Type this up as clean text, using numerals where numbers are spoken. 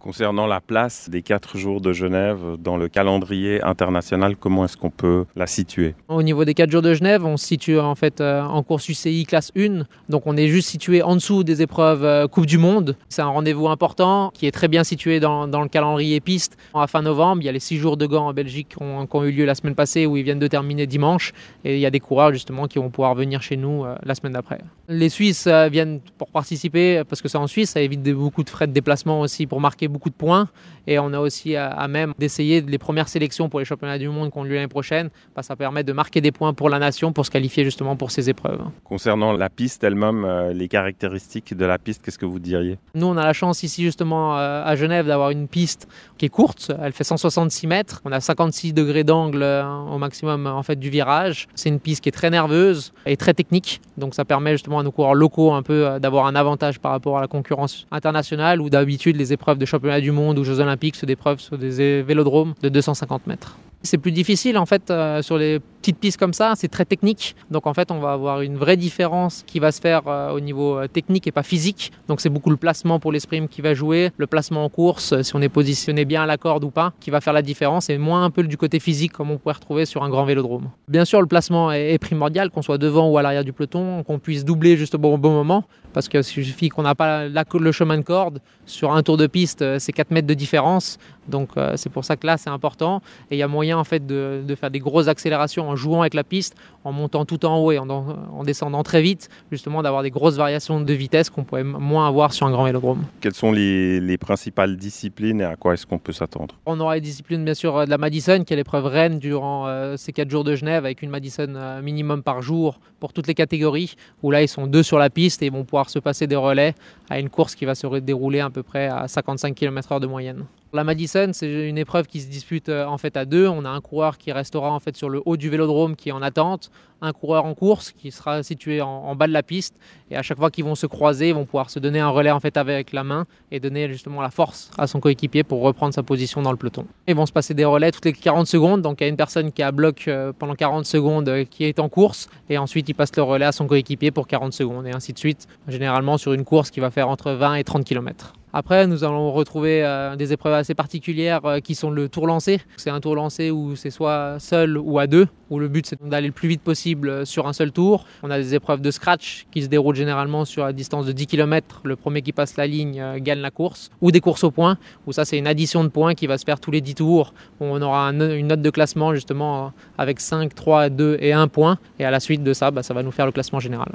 Concernant la place des 4 jours de Genève dans le calendrier international, comment est-ce qu'on peut la situer? Au niveau des 4 jours de Genève, on se situe en fait en course UCI classe 1. Donc on est juste situé en dessous des épreuves Coupe du Monde. C'est un rendez-vous important qui est très bien situé dans le calendrier piste. À fin novembre, il y a les 6 jours de Gand en Belgique qui ont eu lieu la semaine passée où ils viennent de terminer dimanche. Et il y a des coureurs justement qui vont pouvoir venir chez nous la semaine d'après. Les Suisses viennent pour participer parce que c'est en Suisse, ça évite beaucoup de frais de déplacement aussi pour marquer beaucoup de points. Et on a aussi à même d'essayer les premières sélections pour les championnats du monde qui ont lieu l'année prochaine. Ça permet de marquer des points pour la nation pour se qualifier justement pour ces épreuves. Concernant la piste elle-même, les caractéristiques de la piste, qu'est-ce que vous diriez? Nous, on a la chance ici justement à Genève d'avoir une piste qui est courte. Elle fait 166 mètres. On a 56 degrés d'angle au maximum en fait du virage. C'est une piste qui est très nerveuse et très technique. Donc ça permet justement à nos coureurs locaux un peu d'avoir un avantage par rapport à la concurrence internationale où d'habitude les épreuves de championnat du monde ou Jeux olympiques sont des épreuves sur des vélodromes de 250 mètres. C'est plus difficile en fait sur les petites pistes comme ça, c'est très technique. Donc en fait on va avoir une vraie différence qui va se faire au niveau technique et pas physique. Donc c'est beaucoup le placement pour les sprints qui va jouer, le placement en course, si on est positionné bien à la corde ou pas, qui va faire la différence et moins un peu du côté physique comme on pourrait retrouver sur un grand vélodrome. Bien sûr le placement est primordial, qu'on soit devant ou à l'arrière du peloton, qu'on puisse doubler juste au bon moment. Parce qu'il suffit qu'on n'a pas le chemin de corde. Sur un tour de piste, c'est 4 mètres de différence. Donc c'est pour ça que là, c'est important. Et il y a moyen en fait, de faire des grosses accélérations en jouant avec la piste, en montant tout en haut et en descendant très vite, justement d'avoir des grosses variations de vitesse qu'on pourrait moins avoir sur un grand vélodrome. Quelles sont les principales disciplines et à quoi est-ce qu'on peut s'attendre? On aura les disciplines bien sûr de la Madison, qui est l'épreuve reine durant ces 4 jours de Genève, avec une Madison minimum par jour pour toutes les catégories, où là ils sont 2 sur la piste et ils vont pouvoir se passer des relais à une course qui va se dérouler à peu près à 55 km/h de moyenne. La Madison, c'est une épreuve qui se dispute en fait à 2. On a un coureur qui restera en fait sur le haut du vélodrome qui est en attente, un coureur en course qui sera situé en bas de la piste et à chaque fois qu'ils vont se croiser, ils vont pouvoir se donner un relais en fait avec la main et donner justement la force à son coéquipier pour reprendre sa position dans le peloton. Ils vont se passer des relais toutes les 40 secondes, donc il y a une personne qui est à bloc pendant 40 secondes qui est en course et ensuite il passe le relais à son coéquipier pour 40 secondes et ainsi de suite, généralement sur une course qui va faire entre 20 et 30 km. Après, nous allons retrouver des épreuves assez particulières qui sont le tour lancé. C'est un tour lancé où c'est soit seul ou à 2, où le but c'est d'aller le plus vite possible sur un seul tour. On a des épreuves de scratch qui se déroulent généralement sur la distance de 10 km. Le premier qui passe la ligne gagne la course. Ou des courses au point, où ça c'est une addition de points qui va se faire tous les 10 tours. Où on aura une note de classement justement avec 5, 3, 2 et 1 point. Et à la suite de ça, ça va nous faire le classement général.